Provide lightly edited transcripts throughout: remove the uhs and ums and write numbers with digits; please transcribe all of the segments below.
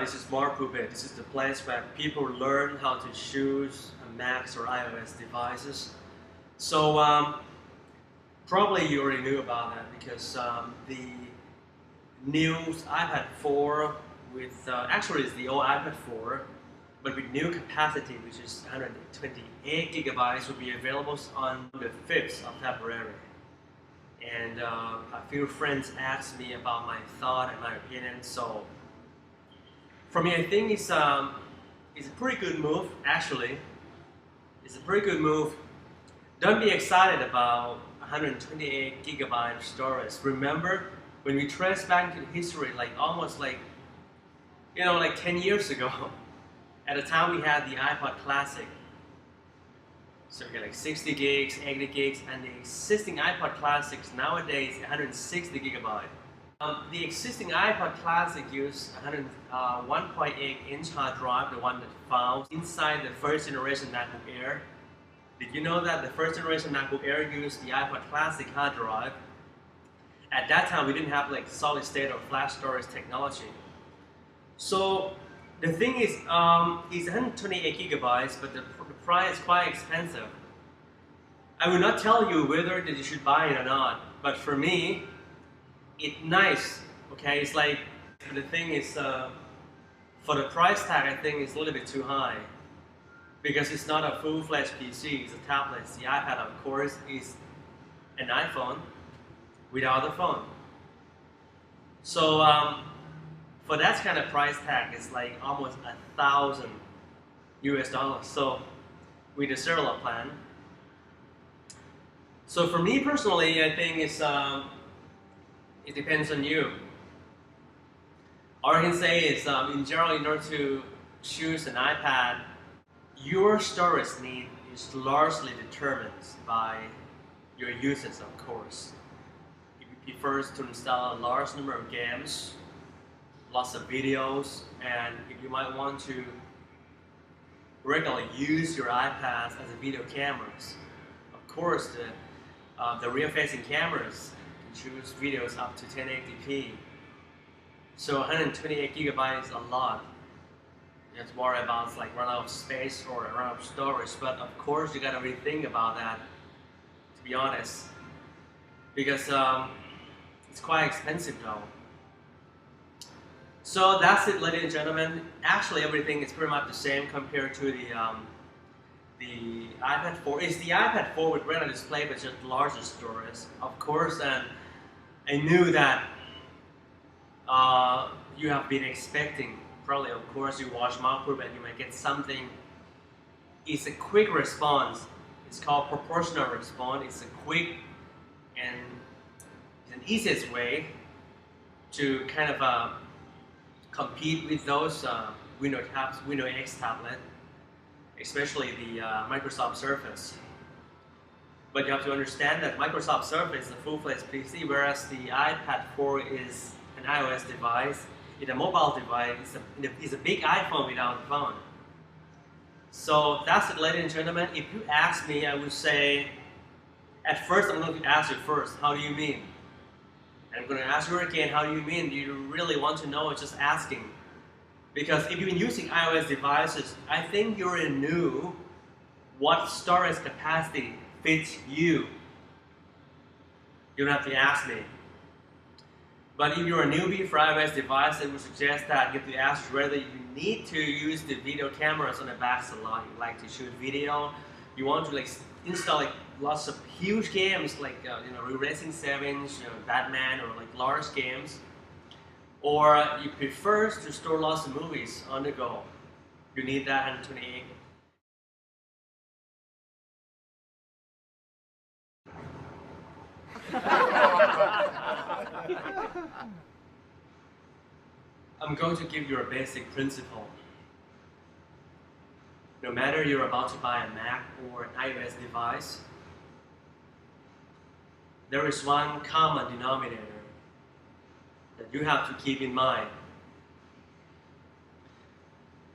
this is Mark Pubit. This is the place where people learn how to choose Macs or iOS devices. So probably you already knew about that because the new iPad 4 with, actually it's the old iPad 4, but with new capacity, which is 128 gigabytes, will be available on the 5th of February. And a few friends asked me about my thought and my opinion. So for me, I think it's a pretty good move. Actually, it's a pretty good move. Don't be excited about 128 gigabyte storage. Remember when we trace back into history, like almost like 10 years ago. At the time we had the iPod Classic. So we got like 60 gigs, 80 gigs, and the existing iPod Classics nowadays 160 gigabyte. The existing iPod Classic used 1.8-inch hard drive, the one that found inside the first generation MacBook Air. Did you know that the first generation MacBook Air used the iPod Classic hard drive? At that time, we didn't have like solid state or flash storage technology. So the thing is, it's 128 gigabytes, but the price is quite expensive. I will not tell you whether that you should buy it or not, but for me, it's nice. Okay, it's like the thing is, for the price tag, I think it's a little bit too high because it's not a full-fledged PC. It's a tablet. The iPad, of course, is an iPhone without the phone. So for that kind of price tag, it's like almost $1,000 US. So with the cellular plan. So for me personally, I think it's it depends on you. All I can say is, in general, in order to choose an iPad, your storage need is largely determined by your usage, of course. If you prefer to install a large number of games, lots of videos, and if you might want to regularly use your iPads as a video cameras, of course, the rear-facing cameras choose videos up to 1080p. So 128 gigabytes is a lot. You have to worry about like run out of space or run out of storage. But of course, you gotta rethink about that, to be honest, because it's quite expensive though. So that's it, ladies and gentlemen. Actually, everything is pretty much the same compared to the iPad 4. It's the iPad 4 with Retina display, but just larger storage, of course. And I knew that you have been expecting, probably, of course, you watch Mark Pubit, you might get something. It's a quick response. It's called proportional response. It's a quick and an easiest way to kind of compete with those Windows X tablet, especially the Microsoft Surface. But you have to understand that Microsoft Surface is a full-fledged PC, whereas the iPad 4 is an iOS device. It's a mobile device. It's a big iPhone without a phone. So that's it, ladies and gentlemen. If you ask me, I would say, at first I'm going to ask you first, how do you mean? And I'm going to ask you again, how do you mean? Do you really want to know or just asking? Because if you've been using iOS devices, I think you already knew what storage capacity fits you. You don't have to ask me. But if you're a newbie for iOS device, I would suggest that you have to ask whether you need to use the video cameras on the back salon. You like to shoot video, you want to like install like lots of huge games like Racing 7, Batman, or like large games, or you prefer to store lots of movies on the go. You need that 128. I'm going to give you a basic principle. No matter you're about to buy a Mac or an iOS device, there is one common denominator that you have to keep in mind.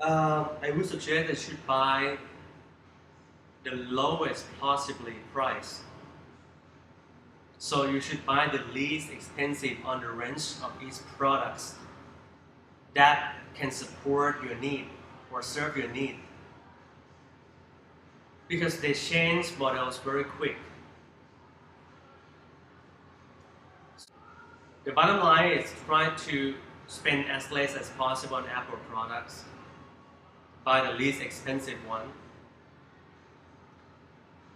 I would suggest that you should buy the lowest possibly price. So you should buy the least expensive on the range of each products. that can support your need or serve your need, because they change models very quick. The bottom line is try to spend as less as possible on Apple products. Buy the least expensive one.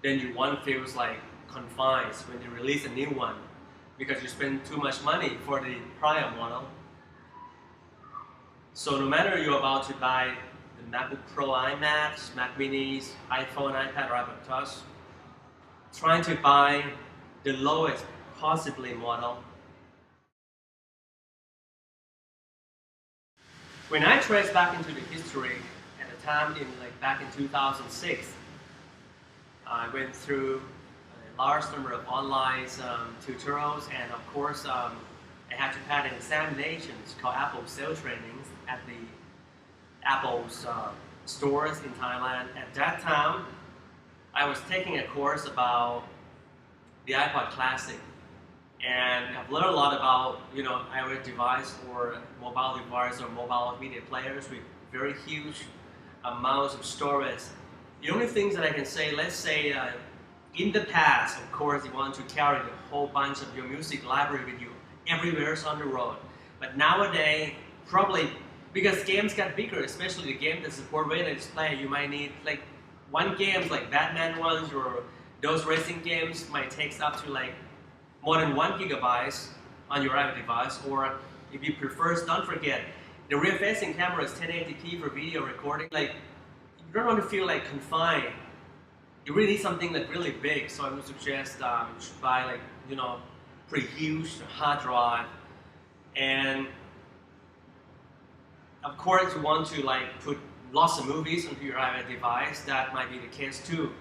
Then your one feels like confined when you release a new one because you spend too much money for the prior model. So no matter you're about to buy the MacBook Pro, iMacs, Mac Minis, iPhone, iPad, or iPad Touch, trying to buy the lowest possibly model. When I trace back into the history at the time back in 2006, I went through a large number of online tutorials, and of course I had to pass an examinations called Apple Sales Trainings at the Apple's stores in Thailand. At that time, I was taking a course about the iPod Classic, and I've learned a lot about iOS device or mobile device or mobile media players with very huge amounts of storage. The only things that I can say, let's say in the past, of course, you want to carry the whole bunch of your music library with you everywhere on the road. But nowadays, probably because games got bigger, especially the game that support retina display, you might need like one game like Batman ones or those racing games might take up to like more than 1 GB on your iPad device. Or if you prefer, don't forget, the rear-facing camera is 1080p for video recording. Like, you don't want to feel like confined. You really need something like really big. So I would suggest you should buy like pretty huge hard drive. And of course, you want to like put lots of movies onto your iPad device. That might be the case too.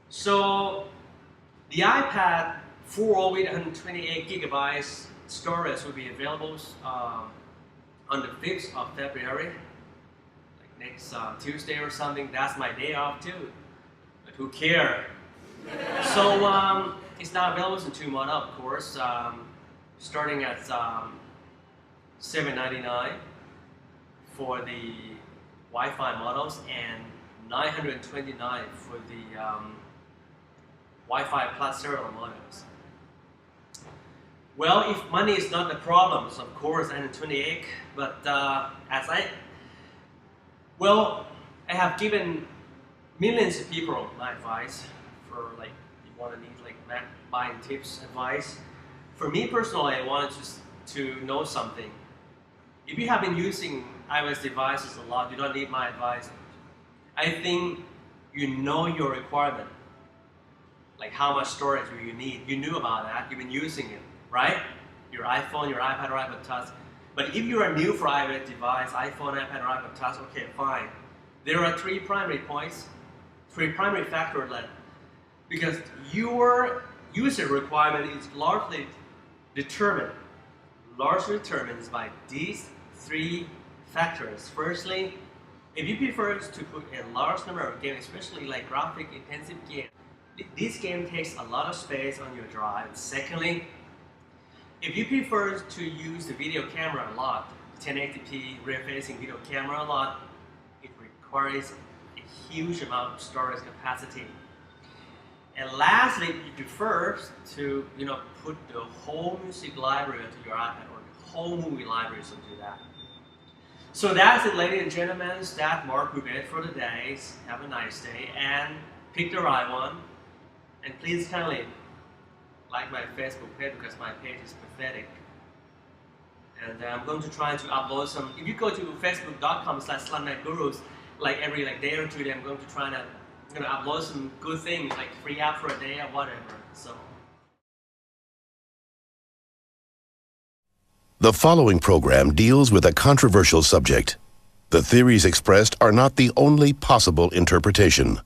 So the iPad 4 with 128 GB storage will be available on the 5th of February, like next Tuesday or something. That's my day off too, but who cares? So it's now available in 2 months, of course, starting at $799 for the Wi-Fi models and $929 for the Wi-Fi plus serial models. Well, if money is not the problem, of course, and 28. But I have given millions of people my advice for like you want to need like Mac buying tips, advice. For me personally, I wanted to know something. If you have been using iOS devices a lot, you don't need my advice. I think you know your requirement. Like how much storage do you need? You knew about that, you've been using it, right? Your iPhone, your iPad, or iPad Touch. But if you are new for iOS device, iPhone, iPad, or iPad Touch, okay, fine. There are 3 primary points, 3 primary factors that, because your user requirement is largely determined by these 3 factors. Firstly, if you prefer to put a large number of games, especially like graphic intensive games, this game takes a lot of space on your drive. Secondly, if you prefer to use the video camera a lot, 1080p rear-facing video camera a lot, it requires a huge amount of storage capacity. And lastly, if you prefer to put the whole music library onto your iPad or the whole movie library onto that. So that's it, ladies and gentlemen. That's Mark Rubet for the day. Have a nice day and pick the right one. And please kindly like my Facebook page because my page is pathetic. And I'm going to try to upload some. If you go to facebook.com/slumnightgurus, like every day or 2 days, I'm going to try to upload some good things like free app for a day or whatever. So. The following program deals with a controversial subject. The theories expressed are not the only possible interpretation.